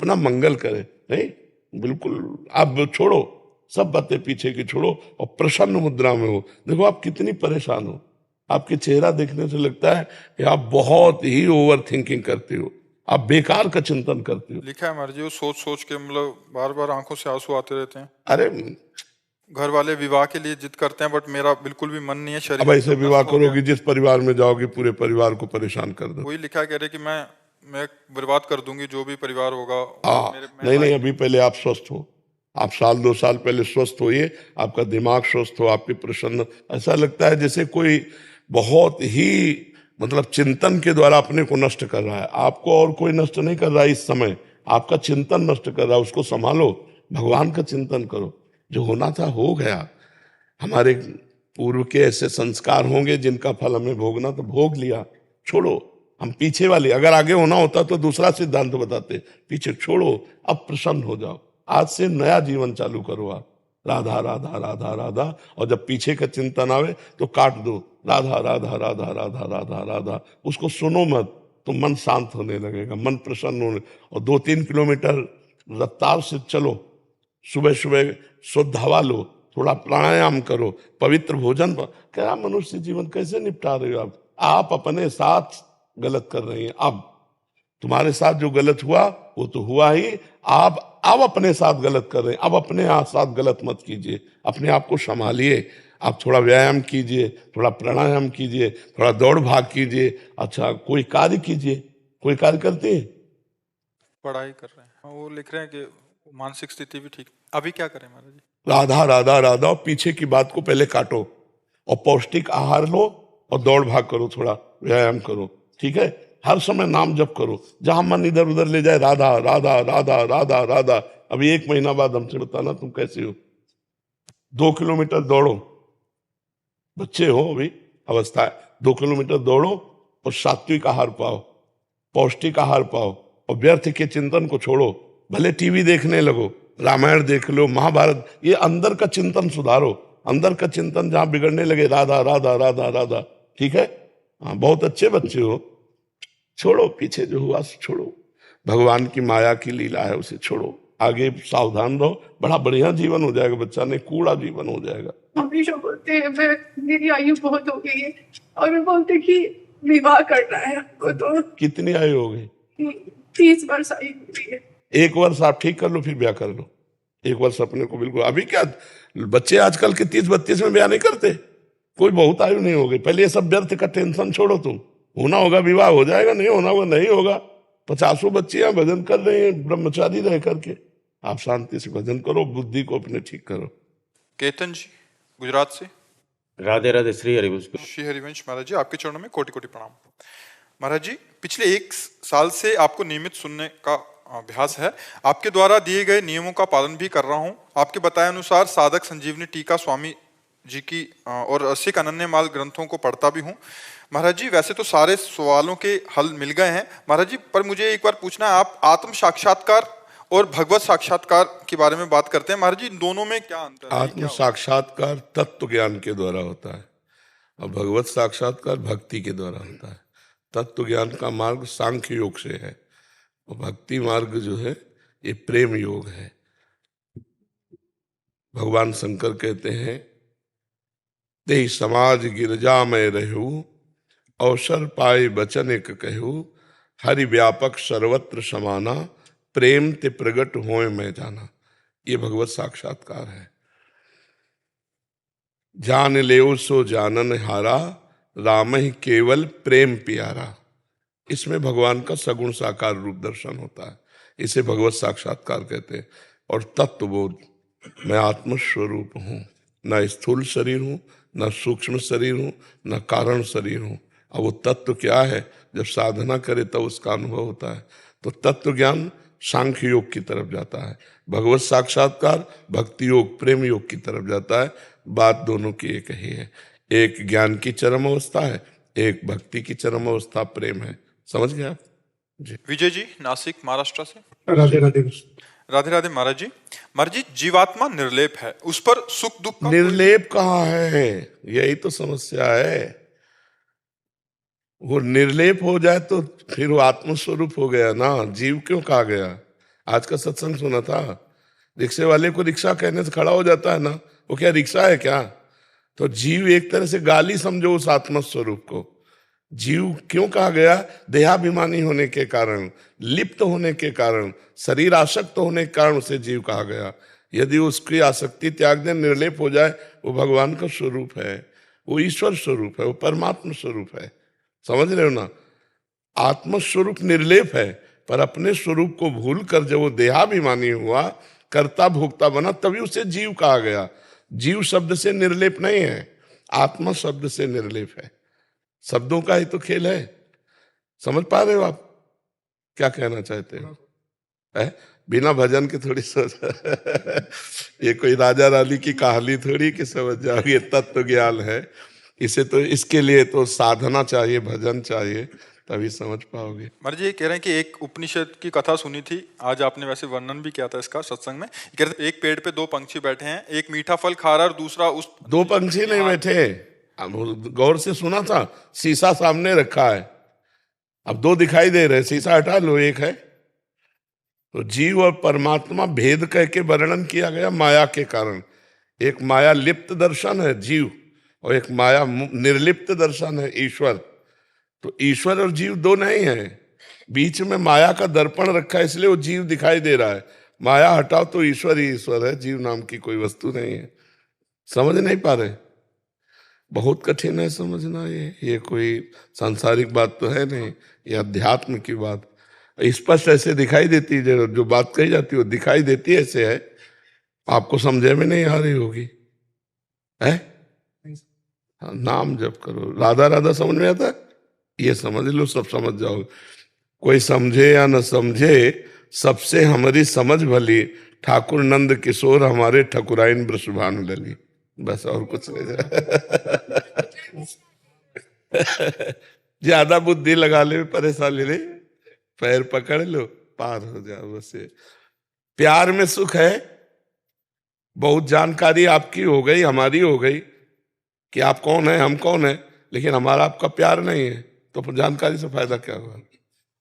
अपना मंगल करे। नहीं, बिल्कुल आप छोड़ो, सब बातें पीछे की छोड़ो और प्रसन्न मुद्रा में हो। देखो आप कितनी परेशान हो, आपके चेहरा देखने से लगता है कि आप बहुत ही ओवर थिंकिंग करते हो, आप बेकार का चिंतन करते हो। लिखा है महाराज जी, वो सोच सोच के मतलब बार बार आंखों से आंसू आते रहते हैं। अरे घर वाले विवाह के लिए जिद करते हैं, बट मेरा बिल्कुल भी मन नहीं है, अब शरीर ऐसे एकदम विवाह नष्ट हो गया करोगी है। जिस परिवार में जाओगी पूरे परिवार को परेशान कर दो। वही लिखा है, कह रहे कि मैं बर्बाद कर दूंगी जो भी परिवार होगा, हाँ, मैं नहीं नहीं, लायक अभी नहीं। पहले आप स्वस्थ हो, आप साल 2 साल पहले स्वस्थ होइए, आपका दिमाग स्वस्थ हो, आपकी प्रसन्न, ऐसा लगता है जैसे कोई बहुत ही मतलब चिंतन के द्वारा अपने को नष्ट कर रहा है। आपको और कोई नष्ट नहीं कर रहा है इस समय, आपका चिंतन नष्ट कर रहा है, उसको संभालो, भगवान का चिंतन करो। जो होना था हो गया। हमारे पूर्व के ऐसे संस्कार होंगे जिनका फल हमें भोगना, तो भोग लिया, छोड़ो। हम पीछे वाले, अगर आगे होना होता तो दूसरा सिद्धांत बताते, पीछे छोड़ो, अब प्रसन्न हो जाओ, आज से नया जीवन चालू करो आप। राधा राधा राधा राधा, और जब पीछे का चिंतन आवे तो काट दो, राधा राधा राधा राधा राधा राधा, उसको सुनो मत, तो मन शांत होने लगेगा, मन प्रसन्न होने। और 2-3 किलोमीटर रफ्तार से चलो, सुबह सुबह शुद्ध हवा लो, थोड़ा प्राणायाम करो, पवित्र भोजन पर। क्या मनुष्य जीवन कैसे निपटा रहे हो आप अपने साथ गलत कर रही हैं। अब तुम्हारे साथ जो गलत हुआ वो तो हुआ ही, आप अब अपने साथ गलत कर रहे हैं, अब अपने साथ गलत मत कीजिए, अपने आप को संभालिए। आप थोड़ा व्यायाम कीजिए, थोड़ा प्राणायाम कीजिए, थोड़ा दौड़ भाग कीजिए, अच्छा कोई कार्य कीजिए। कोई कार्य करते हैं? पढ़ाई कर रहे हैं। हाँ, वो लिख रहे हैं कि मानसिक स्थिति भी ठीक। अभी क्या करें महाराज जी? राधा राधा राधा, और पीछे की बात को पहले काटो, और पौष्टिक आहार लो, और दौड़ भाग करो, थोड़ा व्यायाम करो, ठीक है? हर समय नाम जप करो, जहां मन इधर उधर ले जाए, राधा राधा राधा राधा राधा। अभी 1 महीना बाद हमसे बताना तुम कैसे हो। 2 किलोमीटर दौड़ो, बच्चे हो अभी, अवस्था है, 2 किलोमीटर दौड़ो, और सात्विक आहार पाओ, पौष्टिक आहार पाओ, और व्यर्थ के चिंतन को छोड़ो। भले टीवी देखने लगो, रामायण देख लो, महाभारत, ये अंदर का चिंतन सुधारो। अंदर का चिंतन जहां बिगड़ने लगे, राधा राधा राधा राधा, ठीक है? हाँ, बहुत अच्छे बच्चे हो, छोड़ो पीछे जो हुआ सो छोड़ो। भगवान की माया की लीला है, उसे छोड़ो, आगे सावधान रहो, बड़ा बढ़िया जीवन हो जाएगा, बच्चा नहीं कूड़ा जीवन हो जाएगा। हमेशा बोलते हैं मैं, मेरी आयु बहुत हो गई है, और मैं बोलते कि विवाह करना है हमको। तो कितनी आयु हो गई? 30 वर्ष आयु हुई है। 1 वर्ष आप ठीक कर लो, फिर ब्याह कर लो। 1 वर्ष अपने को बिल्कुल, अभी क्या बच्चे आजकल के 30-32 में ब्याह नहीं करते, कोई बहुत आयु नहीं हो गई। पहले ये सब व्यर्थ का टेंशन छोड़ो, तुम होना होगा विवाह हो जाएगा, नहीं होना होगा नहीं होगा। 50 बच्चियां भजन कर रही हैं ब्रह्मचारी रह करके, आप शांति से भजन करो, बुद्धि को अपने ठीक करो। केतन जी गुजरात से। राधे राधे, श्री हरिवंश। श्री हरिवंश महाराज जी, आपके चरणों में कोटि कोटि प्रणाम। महाराज जी, पिछले 1 साल से आपको नियमित सुनने का अभ्यास है। आपके द्वारा दिए गए नियमों का पालन भी कर रहा हूँ। आपके बताए अनुसार साधक संजीवनी टीका स्वामी जी की और रसिक अनन्यमाल ग्रंथों को पढ़ता भी हूँ। महाराज जी, वैसे तो सारे सवालों के हल मिल गए हैं महाराज जी, पर मुझे एक बार पूछना है, आप आत्म साक्षात्कार और भगवत साक्षात्कार के बारे में बात करते हैं महाराज जी, इन दोनों में क्या अंतर है? आत्म साक्षात्कार तत्व ज्ञान के द्वारा होता है, और भगवत साक्षात्कार भक्ति के द्वारा होता है। तत्व ज्ञान का मार्ग सांख्य योग से है, और भक्ति मार्ग जो है ये प्रेम योग है। भगवान शंकर कहते हैं, ते समाज गिरजा में रहू, अवसर पाए बचन एक कहू, हरि व्यापक सर्वत्र समाना, प्रेम ते प्रगट होए मैं जाना। ये भगवत साक्षात्कार है। जान लेओ सो जानन हारा, राम ही केवल प्रेम प्यारा। इसमें भगवान का सगुण साकार रूप दर्शन होता है, इसे भगवत साक्षात्कार कहते हैं। और तत्वबोध, मैं आत्मस्वरूप हूँ, न स्थूल शरीर हूँ, न सूक्ष्म शरीर हूँ, न कारण शरीर हूँ। अब वो तत्व क्या है, जब साधना करे तब उसका अनुभव होता है। तो तत्व ज्ञान सांख्य योग की तरफ जाता है, भगवत साक्षात्कार भक्ति योग प्रेम योग की तरफ जाता है। बात दोनों की एक ही है, एक ज्ञान की चरम अवस्था है, एक भक्ति की चरम अवस्था प्रेम है। समझ गए आप जी? विजय जी नासिक महाराष्ट्र से। राधे राधे। राधे राधे महाराज जी। महाराज जी, जीवात्मा निर्लेप है, उस पर सुख दुख का निर्लेप कहाँ है, यही तो समस्या है। वो निर्लेप हो जाए तो फिर वो आत्मस्वरूप हो गया ना, जीव क्यों कहा गया? आज का सत्संग सुना था, रिक्शे वाले को रिक्शा कहने से खड़ा हो जाता है ना, वो क्या रिक्शा है क्या? तो जीव एक तरह से गाली समझो उस आत्म स्वरूप को। जीव क्यों कहा गया? देहाभिमानी होने के कारण, लिप्त होने के कारण, शरीर आसक्त होने के कारण उसे जीव कहा गया। यदि उसकी आसक्ति त्याग दे, निर्लेप हो जाए, वो भगवान का स्वरूप है, वो ईश्वर स्वरूप है, वो परमात्मा स्वरूप है। समझ रहे हो ना? आत्म स्वरूप निर्लेप है, पर अपने स्वरूप को भूल कर जब वो देहाभिमानी हुआ, कर्ता भोक्ता बना, तभी उसे जीव कहा गया। जीव शब्द से निर्लेप नहीं है, आत्मा शब्द से निर्लेप है। शब्दों का ही तो खेल है। समझ पा रहे हो आप क्या कहना चाहते हो? है? बिना भजन के थोड़ी सोच ये कोई राजा रानी की कहानी थोड़ी कि समझ जाओगे, तत्व ज्ञान है। इसे तो, इसके लिए तो साधना चाहिए, भजन चाहिए, तभी समझ पाओगे। महाराज जी ये कह रहे हैं कि एक उपनिषद की कथा सुनी थी, आज आपने वैसे वर्णन भी किया था इसका सत्संग में। कह रहे थे एक पेड़ पे दो पंछी बैठे हैं, एक मीठा फल खा रहा है और दूसरा उस। दो पंछी नहीं बैठे, अब गौर से सुना था, शीशा सामने रखा है, अब दो दिखाई दे रहे, शीशा हटा लो, एक है। तो जीव और परमात्मा भेद कह के वर्णन किया गया माया के कारण। एक माया लिप्त दर्शन है जीव, और एक माया निर्लिप्त दर्शन है ईश्वर। तो ईश्वर और जीव दो नहीं है, बीच में माया का दर्पण रखा है, इसलिए वो जीव दिखाई दे रहा है। माया हटाओ तो ईश्वर ही ईश्वर है, जीव नाम की कोई वस्तु नहीं है। समझ नहीं पा रहे? बहुत कठिन है समझना। ये कोई सांसारिक बात तो है नहीं, ये अध्यात्म की बात स्पष्ट ऐसे दिखाई देती है। जो बात कही जाती है वो दिखाई देती है, ऐसे है, आपको समझे में नहीं आ रही होगी। है हाँ, नाम जप करो, राधा राधा समझ में आता है, ये समझ लो, सब समझ जाओगे। कोई समझे या न समझे, सबसे हमारी समझ भली, ठाकुर नंद किशोर हमारे ठकुराइन ब्रषभानु लली। बस और कुछ नहीं। ज्यादा बुद्धि लगा ले, परेशानी नहीं, पैर पकड़ लो, पार हो जाओ। बस प्यार में सुख है। बहुत जानकारी आपकी हो गई, हमारी हो गई कि आप कौन है, हम कौन है, लेकिन हमारा आपका प्यार नहीं है, तो जानकारी से फायदा क्या हुआ?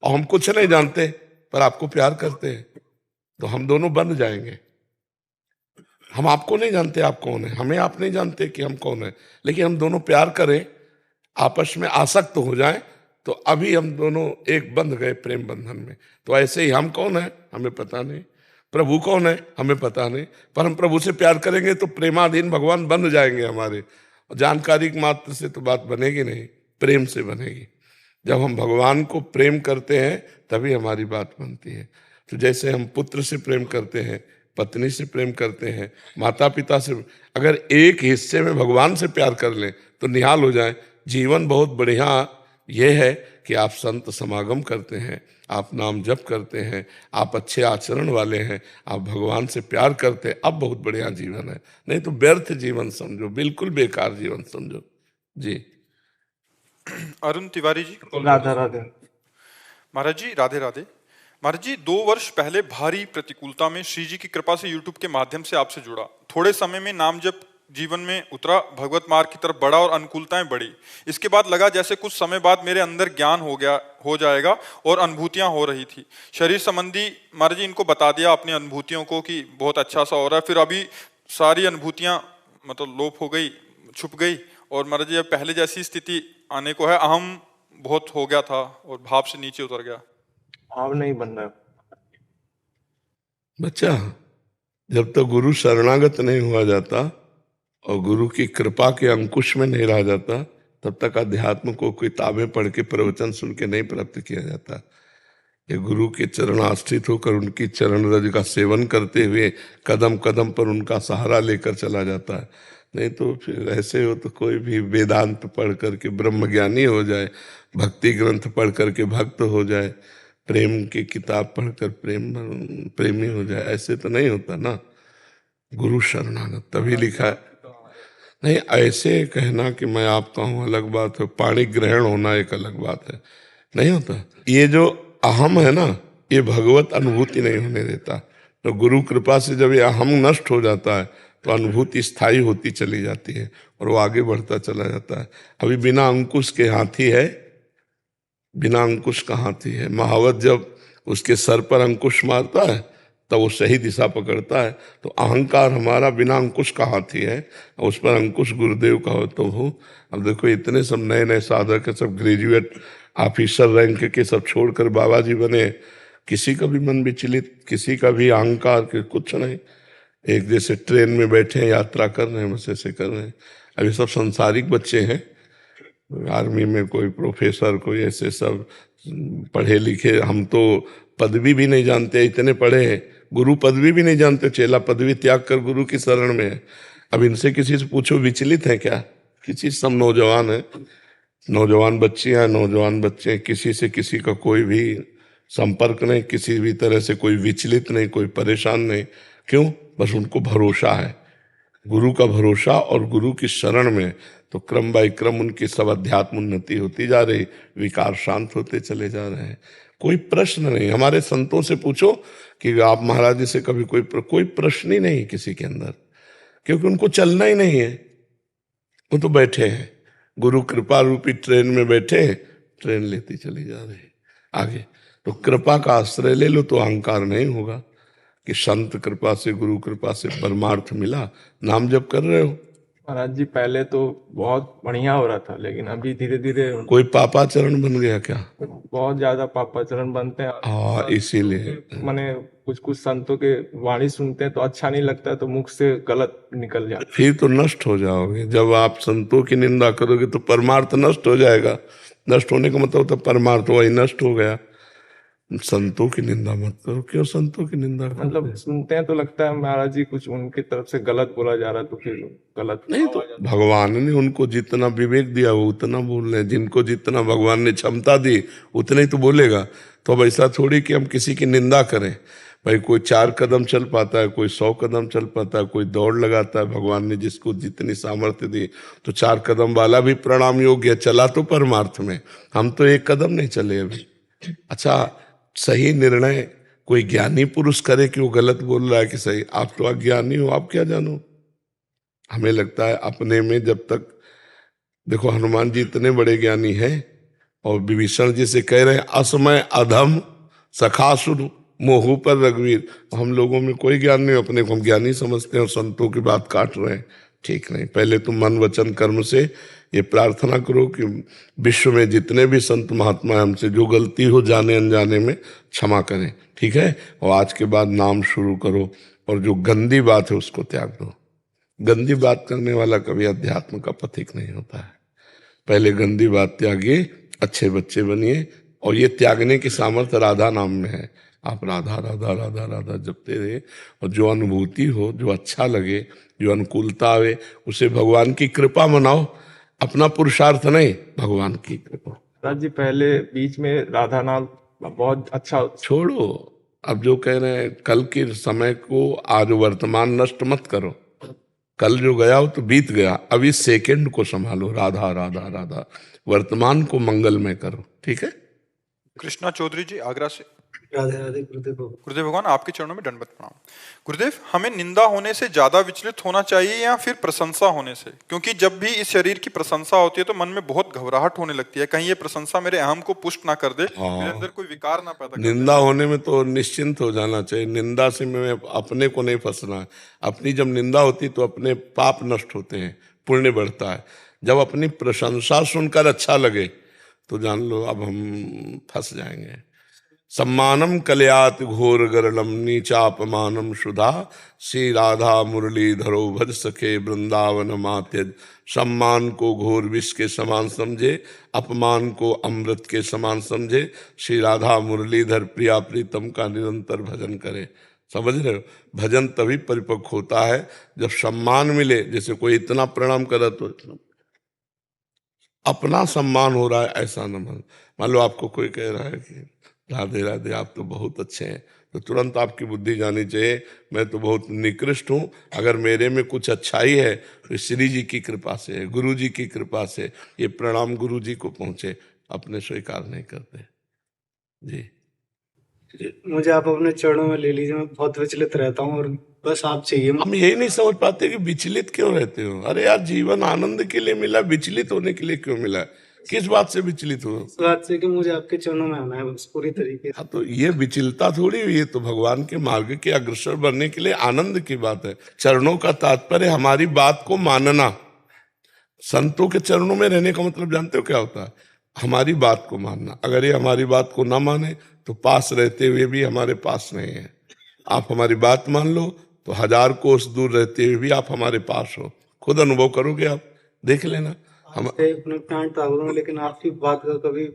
और हम कुछ नहीं जानते पर आपको प्यार करते हैं, तो हम दोनों बन जाएंगे। हम आपको नहीं जानते आप कौन है, हमें आप नहीं जानते कि हम कौन है, लेकिन हम दोनों प्यार करें, आपस में आसक्त हो जाएं, तो अभी हम दोनों एक बंध गए प्रेम बंधन में। तो ऐसे ही हम कौन है हमें पता नहीं, प्रभु कौन है हमें पता नहीं, पर हम प्रभु से प्यार करेंगे तो प्रेमाधीन भगवान बन जाएंगे हमारे। जानकारी मात्र से तो बात बनेगी नहीं, प्रेम से बनेगी। जब हम भगवान को प्रेम करते हैं तभी हमारी बात बनती है। तो जैसे हम पुत्र से प्रेम करते हैं, पत्नी से प्रेम करते हैं, माता पिता से, अगर एक हिस्से में भगवान से प्यार कर लें तो निहाल हो जाए। जीवन बहुत बढ़िया ये है कि आप संत समागम करते हैं, आप नाम जप करते हैं, आप अच्छे आचरण वाले हैं, आप भगवान से प्यार करते हैं, अब बहुत बढ़िया जीवन है। नहीं तो व्यर्थ जीवन समझो, बिल्कुल बेकार जीवन समझो। जी अरुण तिवारी जी। राधा राधे। महाराज जी राधे राधे। महाराज जी 2 वर्ष पहले भारी प्रतिकूलता में श्री जी की कृपा से यूट्यूब के माध्यम से आपसे जुड़ा। थोड़े समय में नाम जप जीवन में उतरा, भगवत मार्ग की तरफ बढ़ा और अनुकूलताएं बढ़ी। इसके बाद लगा जैसे कुछ समय बाद मेरे अंदर ज्ञान हो जाएगा और अनुभूतियां हो रही थी। शरीर संबंधी महाराज जी इनको बता दिया अपनी अनुभूतियों को कि बहुत अच्छा सा हो रहा है। फिर अभी सारी अनुभूतियां मतलब लोप हो गई, छुप गई, और महाराज जी अब पहले जैसी स्थिति आने को है। अहम बहुत हो गया था और भाव से नीचे उतर गया। भाव नहीं बन रहा बच्चा, जब तक गुरु शरणागत नहीं हुआ जाता और गुरु की कृपा के अंकुश में नहीं रह जाता, तब तक अध्यात्म को किताबें पढ़ के प्रवचन सुन के नहीं प्राप्त किया जाता। ये गुरु के चरण आश्रित होकर उनकी चरण रज का सेवन करते हुए कदम कदम पर उनका सहारा लेकर चला जाता है। नहीं तो फिर ऐसे हो तो कोई भी वेदांत पढ़ करके ब्रह्मज्ञानी हो जाए, भक्ति ग्रंथ पढ़ करके भक्त हो जाए, प्रेम की किताब पढ़कर प्रेमी हो जाए, ऐसे तो नहीं होता ना। गुरु शरणागत तभी लिखा है। नहीं, ऐसे कहना कि मैं आपका हूं अलग बात है, पाणी ग्रहण होना एक अलग बात है, नहीं होता। ये जो अहम है ना, ये भगवत अनुभूति नहीं होने देता। तो गुरु कृपा से जब ये अहम नष्ट हो जाता है तो अनुभूति स्थायी होती चली जाती है और वो आगे बढ़ता चला जाता है। अभी बिना अंकुश के हाथी है, बिना अंकुश का हाथी है। महावत जब उसके सर पर अंकुश मारता है तब वो सही दिशा पकड़ता है। तो अहंकार हमारा बिना अंकुश का हाथी है, उस पर अंकुश गुरुदेव का हो तो हो। अब देखो इतने सब नए नए साधक है, सब ग्रेजुएट ऑफिसर रैंक के सब छोड़कर बाबा जी बने, किसी का भी मन विचलित, किसी का भी अहंकार के कुछ नहीं। एक जैसे ट्रेन में बैठे हैं, यात्रा कर रहे हैं, बस ऐसे कर रहे हैं। अभी सब संसारिक बच्चे हैं, आर्मी में कोई प्रोफेसर, कोई ऐसे सब पढ़े लिखे। हम तो पदवी भी नहीं जानते, इतने पढ़े हैं, गुरु पदवी भी नहीं जानते, चेला पदवी त्याग कर गुरु की शरण में है। अब इनसे किसी से पूछो विचलित है क्या? किसी सब नौजवान है, नौजवान बच्चियां, नौजवान बच्चे, किसी से किसी का कोई भी संपर्क नहीं, किसी भी तरह से कोई विचलित नहीं, कोई परेशान नहीं। क्यों? बस उनको भरोसा है, गुरु का भरोसा, और गुरु की शरण में तो क्रम बाई क्रम उनकी सब अध्यात्म उन्नति होती जा रही, विकार शांत होते चले जा रहे हैं। कोई प्रश्न नहीं। हमारे संतों से पूछो कि आप महाराज जी से कभी कोई प्रश्न ही नहीं किसी के अंदर, क्योंकि उनको चलना ही नहीं है, वो तो बैठे हैं गुरु कृपा रूपी ट्रेन में बैठे हैं, ट्रेन लेती चली जा रही है आगे। तो कृपा का आश्रय ले लो तो अहंकार नहीं होगा कि संत कृपा से, गुरु कृपा से परमार्थ मिला। नाम जप कर रहे हो महाराज जी, पहले तो बहुत बढ़िया हो रहा था, लेकिन अभी धीरे धीरे कोई पापाचरण बन गया क्या? बहुत ज्यादा पापाचरण बनते हैं। हाँ, इसीलिए माने कुछ कुछ संतों के वाणी सुनते हैं तो अच्छा नहीं लगता है, तो मुख से गलत निकल जाता फिर तो नष्ट हो जाओगे। जब आप संतों की निंदा करोगे तो परमार्थ नष्ट हो जाएगा। नष्ट होने का मतलब तो परमार्थ वही नष्ट हो गया। संतों की निंदा मत करो। क्यों संतों की निंदा है। मतलब सुनते हैं तो लगता है महाराज जी कुछ उनकी तरफ से गलत बोला जा रहा है, तो फिर गलत नहीं। तो भगवान ने उनको जितना विवेक दिया वो उतना बोल रहे हैं, जिनको जितना भगवान ने क्षमता दी उतने ही तो बोलेगा। तो अब ऐसा थोड़ी कि हम किसी की निंदा करें। भाई कोई 4 कदम चल पाता है, कोई 100 कदम चल पाता है, कोई दौड़ लगाता है। भगवान ने जिसको जितनी सामर्थ्य दी, तो 4 कदम वाला भी प्रणाम योग्य, चला तो परमार्थ में। हम तो 1 कदम नहीं चले अभी। अच्छा, सही निर्णय कोई ज्ञानी पुरुष करे कि वो गलत बोल रहा है कि सही। आप तो अज्ञानी हो, आप क्या जानो। हमें लगता है अपने में जब तक, देखो हनुमान जी इतने बड़े ज्ञानी हैं और विभीषण जी से कह रहे हैं असमय अधम सखासुर मोहू पर रघुवीर। हम लोगों में कोई ज्ञान नहीं, अपने को हम ज्ञानी समझते हैं और संतों की बात काट रहे हैं। ठीक नहीं। पहले तुम मन वचन कर्म से ये प्रार्थना करो कि विश्व में जितने भी संत महात्मा हैं, हमसे जो गलती हो जाने अनजाने में क्षमा करें, ठीक है। और आज के बाद नाम शुरू करो, और जो गंदी बात है उसको त्याग दो। गंदी बात करने वाला कभी अध्यात्म का पथिक नहीं होता है। पहले गंदी बात त्यागिए, अच्छे बच्चे बनिए, और ये त्यागने की सामर्थ्य राधा नाम में है। आप राधा राधा राधा राधा जपते रहे, और जो अनुभूति हो, जो अच्छा लगे, जो अनुकूलता आवे, उसे भगवान की कृपा मनाओ। अपना पुरुषार्थ नहीं, भगवान की कृपा। महाराज जी, पहले बीच में राधा नाम बहुत अच्छा। छोड़ो, अब जो कह रहे हैं कल के समय को आज वर्तमान नष्ट मत करो। कल जो गया हो तो बीत गया, अब इस सेकंड को संभालो। राधा राधा राधा, वर्तमान को मंगलमय करो, ठीक है। कृष्णा चौधरी जी आगरा से। राधे राधे गुरुदेव। गुरुदेव भगवान, आपके चरणों में दंडवत प्रणाम। गुरुदेव, हमें निंदा होने से ज्यादा विचलित होना चाहिए या फिर प्रशंसा होने से? क्योंकि जब भी इस शरीर की प्रशंसा होती है तो मन में बहुत घबराहट होने लगती है, कहीं ये प्रशंसा मेरे अहम को पुष्ट ना कर दे, मेरे अंदर कोई विकार ना पैदा कर दे। निंदा होने में तो निश्चिंत हो जाना चाहिए। निंदा से मैं अपने को नहीं फंसना है। अपनी जब निंदा होती तो अपने पाप नष्ट होते हैं, पुण्य बढ़ता है। जब अपनी प्रशंसा सुनकर अच्छा लगे तो जान लो अब हम फंस जाएंगे। सम्मानम कलयात घोर गरलम नीचापमानम सुधा, श्री राधा मुरली धरो भज सखे वृंदावन मात्यज। सम्मान को घोर विष के समान समझे, अपमान को अमृत के समान समझे। श्री राधा मुरलीधर प्रिया प्रीतम का निरंतर भजन करे। समझ रहे हो? भजन तभी परिपक्व होता है जब सम्मान मिले। जैसे कोई इतना प्रणाम करा तो अपना सम्मान हो रहा है, ऐसा न मान लो आपको कोई कह रहा है कि राधे राधे आप तो बहुत अच्छे हैं, तो तुरंत आपकी बुद्धि जानी चाहिए मैं तो बहुत निकृष्ट हूँ। अगर मेरे में कुछ अच्छाई है तो श्री जी की कृपा से है, गुरु जी की कृपा से। ये प्रणाम गुरु जी को पहुँचे, अपने स्वीकार नहीं करते जी। मुझे आप अपने चरणों में ले लीजिए, मैं बहुत विचलित रहता हूँ और बस आप चाहिए। हम यही नहीं समझ पाते कि विचलित क्यों रहते हो। अरे यार, जीवन आनंद के लिए मिला, विचलित होने के लिए क्यों मिला? किस बात से विचलित हो? इस बात से कि मुझे आपके चरणों में आना है बस पूरी तरीके से। हाँ, तो ये विचलता थोड़ी, ये तो भगवान के मार्ग के अग्रसर बनने के लिए आनंद की बात है। चरणों का तात्पर्य हमारी बात को मानना। संतों के चरणों में रहने का मतलब जानते हो क्या होता है? हमारी बात को मानना। अगर ये हमारी बात को ना माने तो पास रहते हुए भी हमारे पास नहीं है। आप हमारी बात मान लो तो 1000 कोस दूर रहते हुए भी आप हमारे पास हो। खुद अनुभव करोगे आप, देख लेना। हम अपने प्राण त्याग दूं लेकिन आपकी बात का कभी।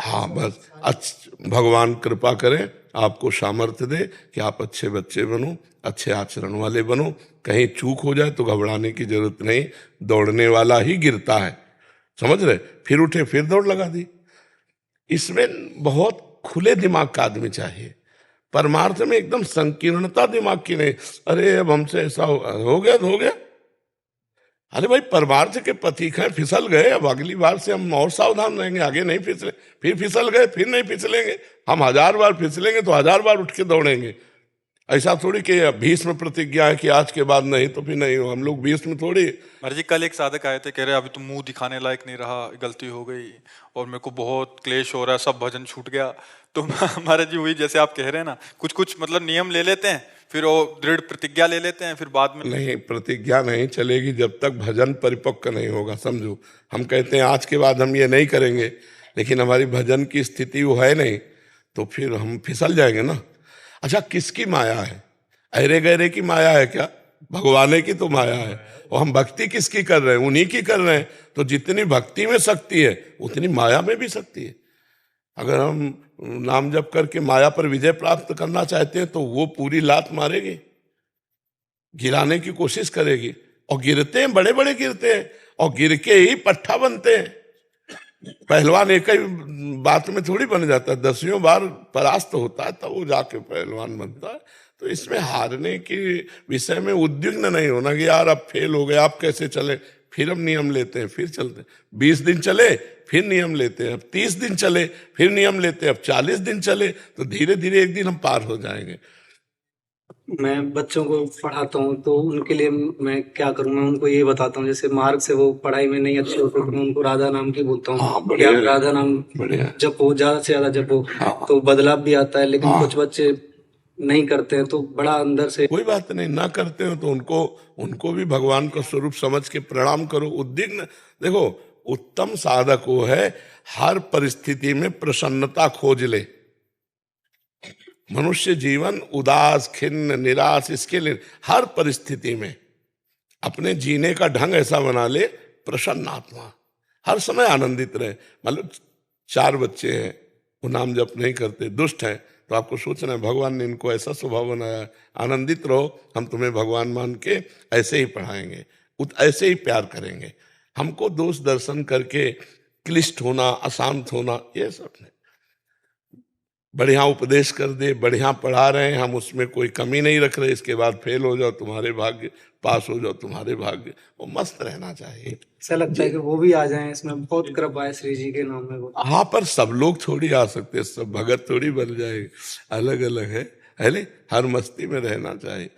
हाँ, बस भगवान कृपा करें, आपको सामर्थ्य दे कि आप अच्छे बच्चे बनो, अच्छे आचरण वाले बनो। कहीं चूक हो जाए तो घबराने की जरूरत नहीं, दौड़ने वाला ही गिरता है, समझ रहे? फिर उठे, फिर दौड़ लगा दी। इसमें बहुत खुले दिमाग का आदमी चाहिए। परमार्थ में एकदम संकीर्णता दिमाग की नहीं। अरे अब हमसे ऐसा हो गया तो हो गया। अरे भाई, परमार्थ के पथिक हैं, फिसल गए, अब अगली बार से हम और सावधान रहेंगे, आगे नहीं फिसले। फिर फिसल गए, फिर नहीं फिसलेंगे। हम 1000 बार फिसलेंगे तो 1000 बार उठ के दौड़ेंगे। ऐसा थोड़ी कि भीष्म प्रतिज्ञा है कि आज के बाद नहीं तो फिर नहीं हो। हम लोग भीष्म थोड़ी। महाराज जी, कल एक साधक आए थे, कह रहे अभी तो मुंह दिखाने लायक नहीं रहा, गलती हो गई और मेरे को बहुत क्लेश हो रहा है, सब भजन छूट गया। तो महाराज जी वही जैसे आप कह रहे हैं ना, कुछ कुछ मतलब नियम ले लेते हैं, फिर वो दृढ़ प्रतिज्ञा ले लेते हैं, फिर बाद में नहीं, प्रतिज्ञा नहीं चलेगी जब तक भजन परिपक्व नहीं होगा। समझो, हम कहते हैं आज के बाद हम ये नहीं करेंगे, लेकिन हमारी भजन की स्थिति वो है नहीं, तो फिर हम फिसल जाएंगे ना। अच्छा, किसकी माया है? अरे गहरे की माया है क्या? भगवान की तो माया है। और हम भक्ति किसकी कर रहे हैं? उन्हीं की कर रहे हैं। तो जितनी भक्ति में शक्ति है उतनी माया में भी शक्ति है। अगर हम नाम जप करके माया पर विजय प्राप्त करना चाहते हैं तो वो पूरी लात मारेगी, गिराने की कोशिश करेगी। और गिरते हैं, बड़े बड़े गिरते हैं, और गिर के ही पट्ठा बनते हैं। पहलवान एक ही बात में थोड़ी बन जाता है, 10वीं बार परास्त होता है तब वो जाके पहलवान बनता है। तो इसमें हारने के विषय में उद्विग्न नहीं होना कि यार अब फेल हो गए, आप कैसे चले। फिर हम नियम लेते हैं, फिर चलते हैं। 20 दिन चले, फिर नियम लेते हैं। अब 30 दिन चले, फिर नियम लेते हैं। अब 40 दिन चले, तो धीरे धीरे एक दिन हम पार हो जाएंगे। मैं बच्चों को पढ़ाता हूँ तो उनके लिए मैं क्या करूँ, मैं उनको ये बताता हूँ, जैसे मार्ग से वो पढ़ाई में नहीं अच्छे होते तो मैं उनको राधा नाम की बोलता हाँ, हूँ कि बढ़िया आप है। राधा नाम बढ़िया। जपो, ज्यादा से ज्यादा जपो। हाँ। तो बदलाव भी आता है। लेकिन हाँ। कुछ बच्चे नहीं करते हैं तो बड़ा अंदर से। कोई बात नहीं, ना करते हो तो उनको भी भगवान का स्वरूप समझ के प्रणाम करो। उद्विग्न, देखो, उत्तम साधक वो है हर परिस्थिति में प्रसन्नता खोज ले। मनुष्य जीवन उदास, खिन्न, निराश, इसके लिए हर परिस्थिति में अपने जीने का ढंग ऐसा बना ले, प्रसन्न आत्मा, हर समय आनंदित रहे। मतलब 4 बच्चे हैं, वो नाम जप नहीं करते, दुष्ट हैं, तो आपको सोचना है भगवान ने इनको ऐसा स्वभाव बनाया है। आनंदित रहो, हम तुम्हें भगवान मान के ऐसे ही पढ़ाएंगे, ऐसे ही प्यार करेंगे। हमको दोष दर्शन करके क्लिष्ट होना, अशांत होना, ये सब नहीं। बढ़िया उपदेश कर दे, बढ़िया पढ़ा रहे हैं, हम उसमें कोई कमी नहीं रख रहे, इसके बाद फेल हो जाओ तुम्हारे भाग्य, पास हो जाओ तुम्हारे भाग्य। वो मस्त रहना चाहिए। ऐसा लगता है कि वो भी आ जाएं, इसमें बहुत कृपा है श्री जी के नाम में। वो हाँ, पर सब लोग थोड़ी आ सकते हैं, सब भगत थोड़ी बन जाए, अलग अलग है नहीं? हर मस्ती में रहना चाहिए।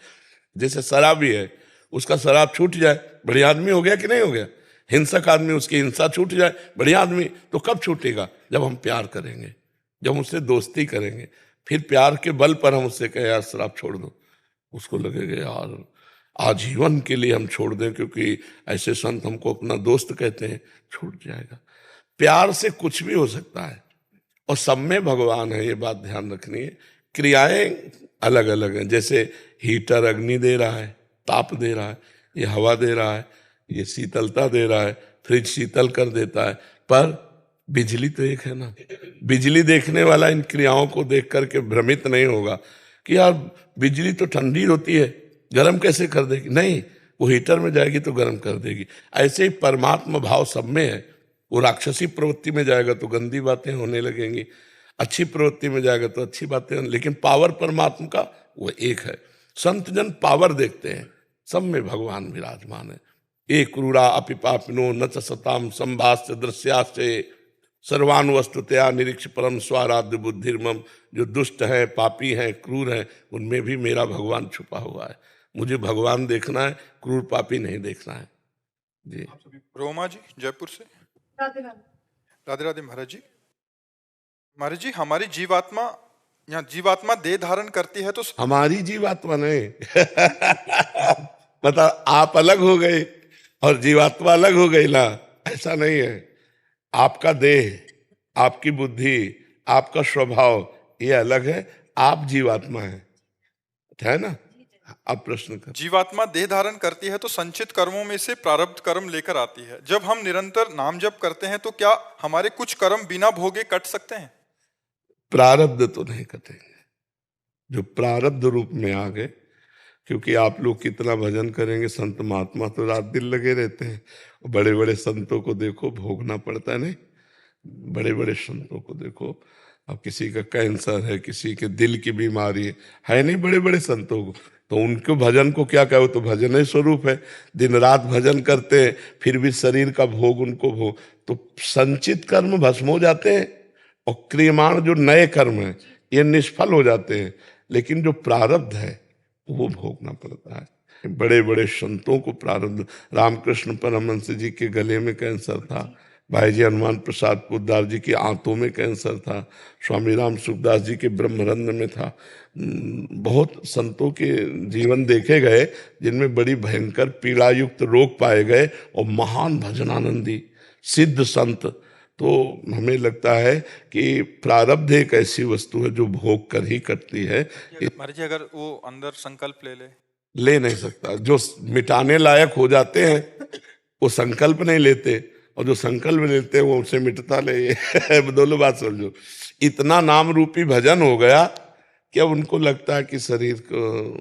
जैसे शराबी है, उसका शराब छूट जाए, बढ़िया आदमी हो गया कि नहीं हो गया? हिंसक आदमी, उसकी हिंसा छूट जाए, बढ़िया आदमी। तो कब छूटेगा? जब हम प्यार करेंगे, जब उससे दोस्ती करेंगे, फिर प्यार के बल पर हम उससे कहें यार शराब छोड़ दो, उसको लगेगा यार आजीवन के लिए हम छोड़ दें क्योंकि ऐसे संत हमको अपना दोस्त कहते हैं, छूट जाएगा। प्यार से कुछ भी हो सकता है, और सब में भगवान है, ये बात ध्यान रखनी है। क्रियाएं अलग अलग हैं, जैसे हीटर अग्नि दे रहा है, ताप दे रहा है, ये हवा दे रहा है, ये शीतलता दे रहा है, फ्रिज शीतल कर देता है, पर बिजली तो एक है ना। बिजली देखने वाला इन क्रियाओं को देख करके भ्रमित नहीं होगा कि यार बिजली तो ठंडी होती है, गर्म कैसे कर देगी? नहीं, वो हीटर में जाएगी तो गर्म कर देगी। ऐसे ही परमात्मा भाव सब में है। वो राक्षसी प्रवृत्ति में जाएगा तो गंदी बातें होने लगेंगी, अच्छी प्रवृत्ति में जाएगा तो अच्छी बातें, लेकिन पावर परमात्मा का वो एक है। संत जन पावर देखते हैं, सब में भगवान विराजमान है। एक क्रूरा अपि पापिनो न च सताम संभाष्य दृश्याश्चये सर्वानुवस्तुतया निरीक्ष परम स्वाराध्य बुद्धिर्मम। जो दुष्ट हैं, पापी हैं, क्रूर हैं, उनमें भी मेरा भगवान छुपा हुआ है। मुझे भगवान देखना है, क्रूर पापी नहीं देखना है। जी। रोमा जी जयपुर से। राधे राधे। राधे राधे महाराज जी। महाराज जी, हमारी जीवात्मा या जीवात्मा देह धारण करती है तो हमारी जीवात्मा नहीं मतलब आप अलग हो गए और जीवात्मा अलग हो गई ना, ऐसा नहीं है। आपका देह, आपकी बुद्धि, आपका स्वभाव ये अलग है, आप जीवात्मा है ना। आप प्रश्न कर। जीवात्मा देह धारण करती है तो संचित कर्मों में से प्रारब्ध कर्म लेकर आती है। जब हम निरंतर नाम जप करते हैं तो क्या हमारे कुछ कर्म बिना भोगे कट सकते हैं? प्रारब्ध तो नहीं कटेंगे, जो प्रारब्ध रूप में आ गए। क्योंकि आप लोग कितना भजन करेंगे, संत महात्मा तो रात दिन लगे रहते हैं। बड़े बड़े संतों को देखो, भोगना पड़ता है नहीं। बड़े बड़े संतों को देखो, अब किसी का कैंसर है, किसी के दिल की बीमारी है नहीं, बड़े बड़े संतों को, तो उनको भजन को क्या कहो, तो भजन ही स्वरूप है। दिन रात भजन करते हैं, फिर भी शरीर का भोग उनको भोग, तो संचित कर्म भस्म हो जाते हैं और क्रियमाण जो नए कर्म है ये निष्फल हो जाते हैं। लेकिन जो प्रारब्ध है वो भोगना पड़ता है। बड़े बड़े संतों को प्रारब्ध, रामकृष्ण परमहंस जी के गले में कैंसर था, भाई जी हनुमान प्रसाद पोद्दार जी की आंतों में कैंसर था, स्वामी राम सुखदास जी के ब्रह्मरंध्र में था। बहुत संतों के जीवन देखे गए जिनमें बड़ी भयंकर पीड़ायुक्त रोग पाए गए और महान भजनानंदी सिद्ध संत। तो हमें लगता है कि प्रारब्ध एक ऐसी वस्तु है जो भोग कर ही कटती है। महाराज जी, अगर वो अंदर संकल्प ले नहीं सकता। जो मिटाने लायक हो जाते हैं वो संकल्प नहीं लेते, और जो संकल्प लेते हैं वो उनसे मिटता नहीं। दोनों बात समझो। इतना नाम रूपी भजन हो गया कि अब उनको लगता है कि शरीर को,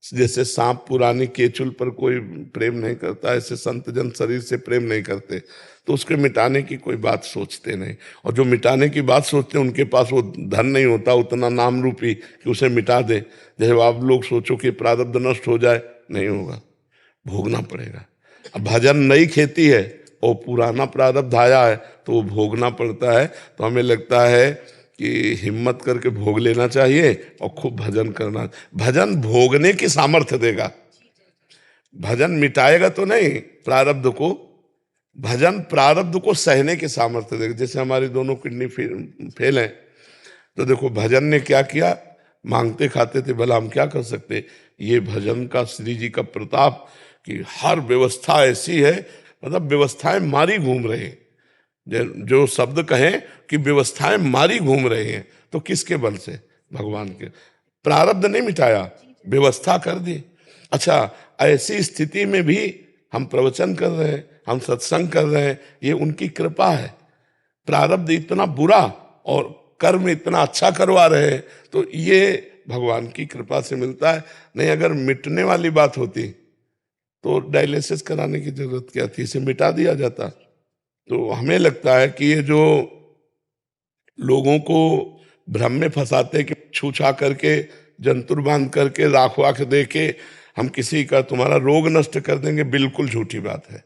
जैसे सांप पुरानी केचुल पर कोई प्रेम नहीं करता, ऐसे संत जन शरीर से प्रेम नहीं करते, तो उसके मिटाने की कोई बात सोचते नहीं। और जो मिटाने की बात सोचते हैं उनके पास वो धन नहीं होता उतना नाम रूपी कि उसे मिटा दे। जैसे आप लोग सोचो कि प्रारब्ध नष्ट हो जाए, नहीं होगा, भोगना पड़ेगा। अब भजन नई खेती है और पुराना प्रारब्ध आया है तो वो भोगना पड़ता है। तो हमें लगता है कि हिम्मत करके भोग लेना चाहिए और खूब भजन करना। भजन भोगने की सामर्थ्य देगा, भजन मिटाएगा तो नहीं प्रारब्ध को, भजन प्रारब्ध को सहने की सामर्थ्य देगा। जैसे हमारी दोनों किडनी फेल हैं, तो देखो भजन ने क्या किया, मांगते खाते थे, भला हम क्या कर सकते। ये भजन का, श्री जी का प्रताप कि हर व्यवस्था ऐसी है, मतलब व्यवस्थाएं मारी घूम रहे हैं। जो शब्द कहें कि व्यवस्थाएं मारी घूम रहे हैं, तो किसके बल से? भगवान के। प्रारब्ध नहीं मिटाया, व्यवस्था कर दी। अच्छा, ऐसी स्थिति में भी हम प्रवचन कर रहे हैं, हम सत्संग कर रहे हैं, ये उनकी कृपा है। प्रारब्ध इतना बुरा और कर्म इतना अच्छा करवा रहे हैं, तो ये भगवान की कृपा से मिलता है। नहीं अगर मिटने वाली बात होती तो डायलिसिस कराने की जरूरत क्या थी, इसे मिटा दिया जाता। तो हमें लगता है कि ये जो लोगों को भ्रम में फंसाते कि छूछा करके, जंतुर बांध करके, राख वाख दे के हम किसी का तुम्हारा रोग नष्ट कर देंगे, बिल्कुल झूठी बात है।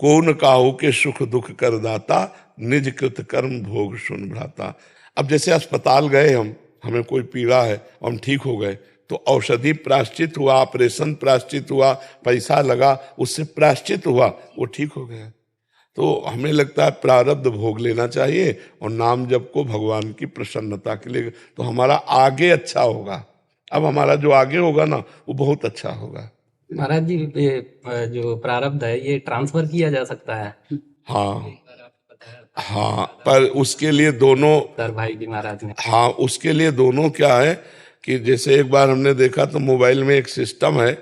कौन काहू के सुख दुख कर दाता, निज कृत कर्म भोग सुन भ्राता। अब जैसे अस्पताल गए हम, हमें कोई पीड़ा है और हम ठीक हो गए, तो औषधि प्रायश्चित हुआ, ऑपरेशन प्रायश्चित हुआ, पैसा लगा, उससे प्रायश्चित हुआ, वो ठीक हो गया। तो हमें लगता है प्रारब्ध भोग लेना चाहिए और नाम जप को भगवान की प्रसन्नता के लिए, तो हमारा आगे अच्छा होगा। अब हमारा जो आगे होगा ना वो बहुत अच्छा होगा। महाराज जी, ये जो प्रारब्ध है ये ट्रांसफर किया जा सकता है? हाँ, पर उसके लिए दोनों सर भाई जी महाराज ने, हाँ, उसके लिए दोनों क्या है कि जैसे एक बार हमने देखा तो मोबाइल में एक सिस्टम है,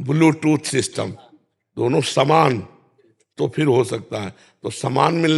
ब्लूटूथ सिस्टम, दोनों समान, तो फिर हो सकता है। तो समान मिलने